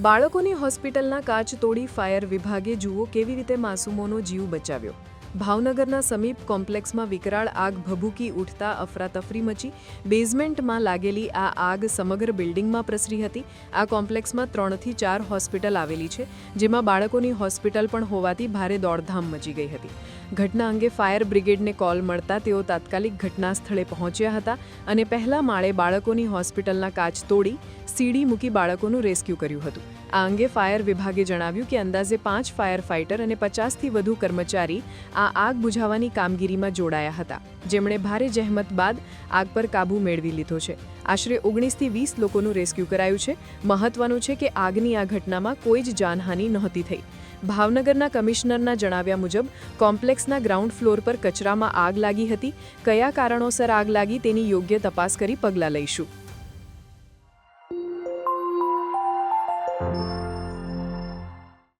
બાળકોની હોસ્પિટલના કાચ તોડી ફાયર વિભાગે જુઓ કેવી રીતે માસૂમોનો જીવ બચાવ્યો। ભાવનગરના સમીપ કોમ્પ્લેક્સમાં વિકરાળ આગ ભભૂકી ઉઠતા અફરાતફરી મચી। બેઝમેન્ટમાં લાગેલી આ આગ સમગ્ર બિલ્ડિંગમાં પ્રસરી હતી। આ કોમ્પ્લેક્સમાં 3 થી 4 હોસ્પિટલ આવેલી છે, જેમાં બાળકોની હોસ્પિટલ પણ હોવાથી ભારે દોડધામ મચી ગઈ હતી। ઘટના અંગે ફાયર બ્રિગેડને કોલ મળતા તેઓ તાત્કાલિક ઘટના સ્થળે પહોંચ્યા હતા અને પહેલા માળે બાળકોની હોસ્પિટલના કાચ તોડી સીડી મૂકી બાળકોનું રેસ્ક્યુ કર્યું હતું। આ અંગે ફાયર વિભાગે જણાવ્યું કે અંદાજે 5 ફાયર ફાઇટર અને 50થી વધુ કર્મચારી આ આગ બુઝાવવાની કામગીરીમાં જોડાયા હતા, જેમણે ભારે જહેમત બાદ આગ પર કાબૂ મેળવી લીધો છે। આશરે 19 થી 20 લોકોનું રેસ્ક્યુ કરાયું છે। મહત્વનું છે કે આગની આ ઘટનામાં કોઈ જ જાનહાનિ નહોતી થઈ। ભાવનગરના કમિશનરના જણાવ્યા મુજબ કોમ્પ્લેક્સના ગ્રાઉન્ડ ફ્લોર પર કચરામાં આગ લાગી હતી। કયા કારણોસર આગ લાગી તેની યોગ્ય તપાસ કરી પગલાં લઈશું।